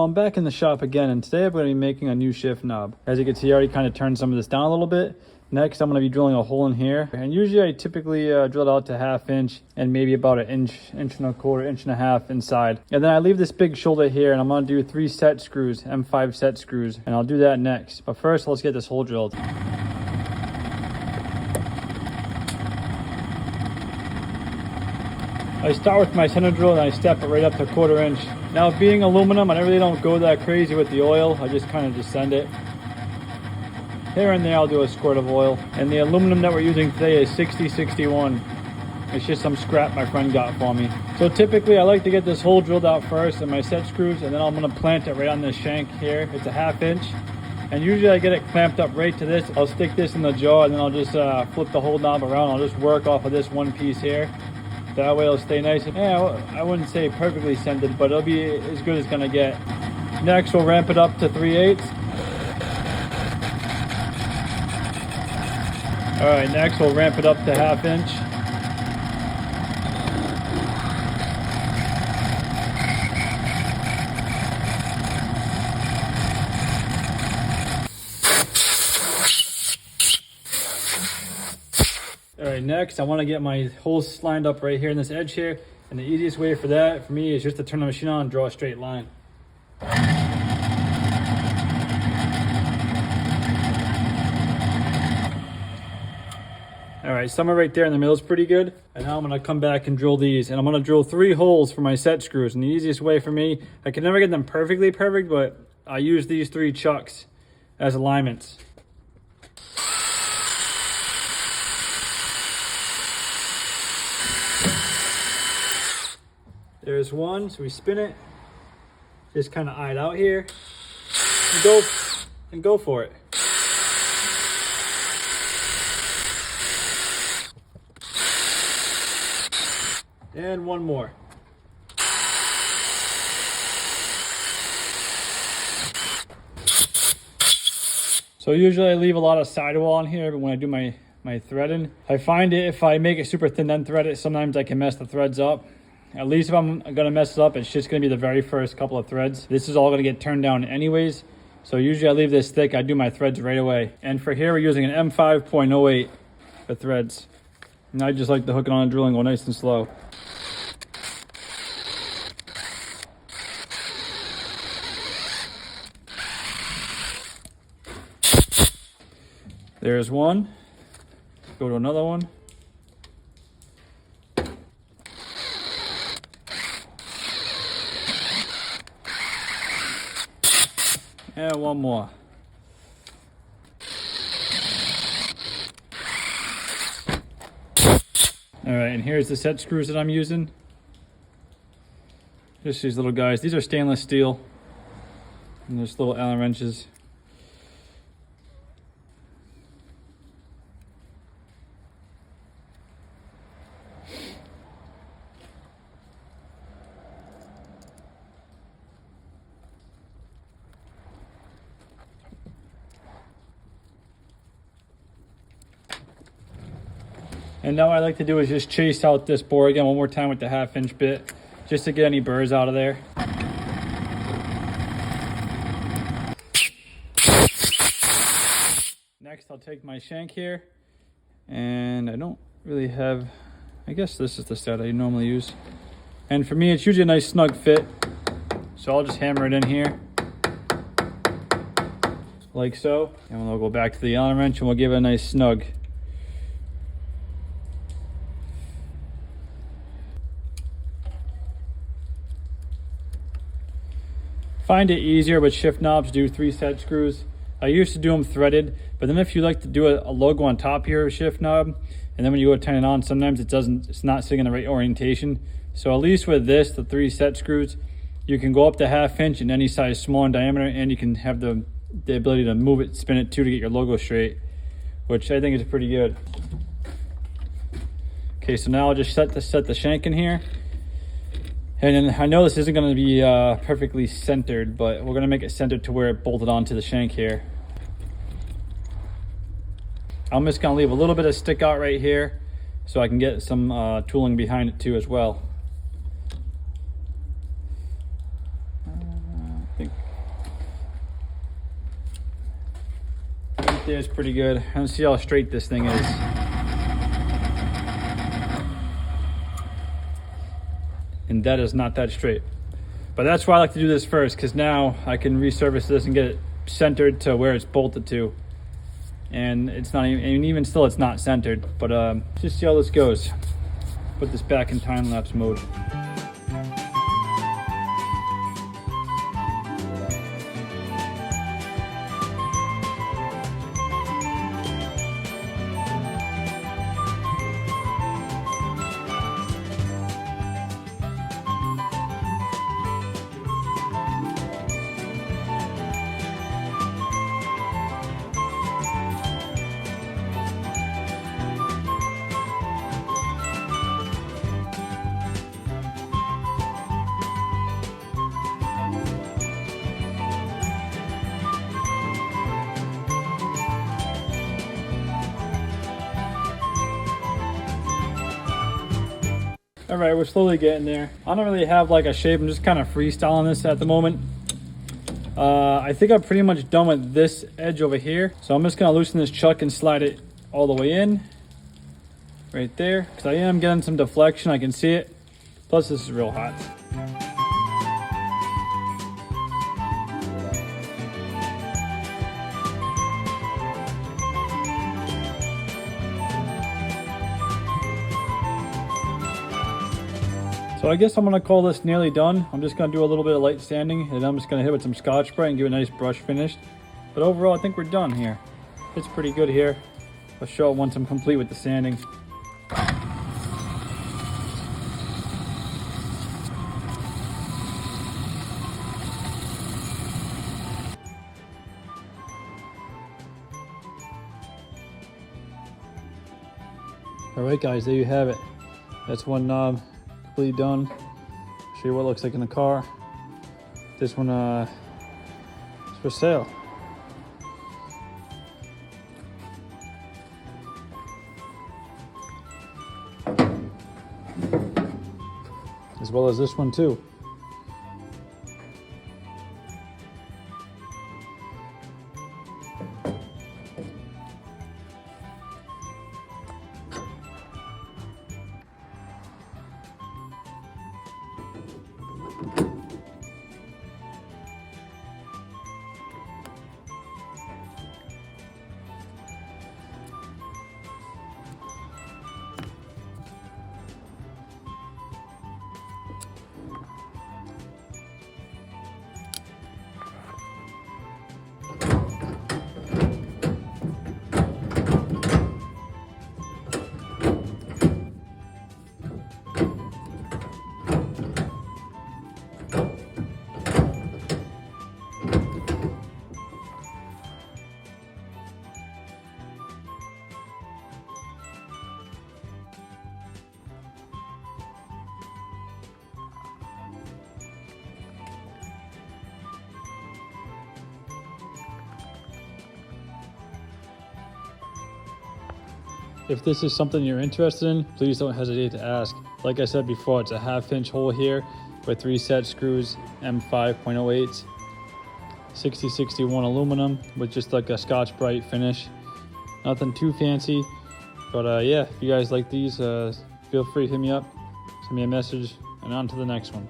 So I'm back in the shop again, and today I'm going to be making a new shift knob. As you can see, I already kind of turned some of this down a little bit. Next, I'm going to be drilling a hole in here, and usually I typically drill it out to 1/2 inch and maybe about an inch, inch and a quarter, inch and a half inside. And then I leave this big shoulder here, and I'm going to do 3 set screws, M5 set screws, and I'll do that next. But first, let's get this hole drilled. I start with my center drill and I step it right up to 1/4 inch. Now, being aluminum, I really don't go that crazy with the oil. I just kind of descend it. Here and there, I'll do a squirt of oil. And the aluminum that we're using today is 6061. It's just some scrap my friend got for me. So typically, I like to get this hole drilled out first in my set screws, and then I'm gonna plant it right on this shank here. It's a 1/2 inch. And usually I get it clamped up right to this. I'll stick this in the jaw, and then I'll just flip the whole knob around. I'll just work off of this one piece here. That way it'll stay nice. And, I wouldn't say perfectly centered, but it'll be as good as it's gonna get. Next, we'll ramp it up to 3/8. All right, next we'll ramp it up to 1/2 inch. All right, next I want to get my holes lined up right here in this edge here, and the easiest way for that for me is just to turn the machine on and draw a straight line. All right, somewhere right there in the middle is pretty good. And now I'm gonna come back and drill these, and I'm gonna drill 3 holes for my set screws. And the easiest way for me, I can never get them perfectly perfect, but I use these 3 chucks as alignments. There's one, so we spin it, just kind of eye it out here, and go for it. And one more. So usually I leave a lot of sidewall on here, but when I do my threading, I find it if I make it super thin then thread it, sometimes I can mess the threads up. At least if I'm gonna mess it up, it's just gonna be the very first couple of threads. This is all gonna get turned down anyways. So usually I leave this thick, I do my threads right away. And for here, we're using an M5.08 for threads. And I just like to hook it on and drilling go nice and slow. There's one. Go to another one. And one more. All right, and here's the set screws that I'm using. Just these little guys. These are stainless steel. And there's little Allen wrenches. And now what I like to do is just chase out this bore again one more time with the 1/2 inch bit, just to get any burrs out of there. Next, I'll take my shank here, and I don't really have, I guess this is the stud I normally use. And for me, it's usually a nice snug fit, so I'll just hammer it in here, like so. And we'll go back to the Allen wrench and we'll give it a nice snug. Find it easier with shift knobs, do 3 set screws. I used to do them threaded, but then if you like to do a logo on top here of shift knob, and then when you go to turn it on, sometimes it's not sitting in the right orientation. So at least with this, the 3 set screws, you can go up to 1/2 inch in any size small in diameter, and you can have the ability to move it, spin it too, to get your logo straight, which I think is pretty good. Okay, so now I'll just set the shank in here. And then I know this isn't going to be perfectly centered, but we're going to make it centered to where it bolted onto the shank here. I'm just going to leave a little bit of stick out right here so I can get some tooling behind it too as well. I think there is pretty good. I don't see how straight this thing is. And that is not that straight. But that's why I like to do this first, because now I can resurface this and get it centered to where it's bolted to. And it's not even still, it's not centered. But just see how this goes. Put this back in time lapse mode. All right, we're slowly getting there. I don't really have like a shape. I'm just kind of freestyling this at the moment. I think I'm pretty much done with this edge over here. So I'm just gonna loosen this chuck and slide it all the way in. Right there, because I am getting some deflection, I can see it. Plus this is real hot. So I guess I'm gonna call this nearly done. I'm just gonna do a little bit of light sanding and I'm just gonna hit it with some Scotch-Brite and give it a nice brush finish. But overall, I think we're done here. It's pretty good here. I'll show it once I'm complete with the sanding. All right, guys, there you have it. That's one knob completely done. Show you what it looks like in the car. This one is for sale. As well as this one too. If this is something you're interested in, please don't hesitate to ask. Like I said before, it's a 1/2 inch hole here with 3 set screws, M5.08s, 6061 aluminum with just like a Scotch-Brite finish. Nothing too fancy, but yeah, if you guys like these, feel free to hit me up, send me a message, and on to the next one.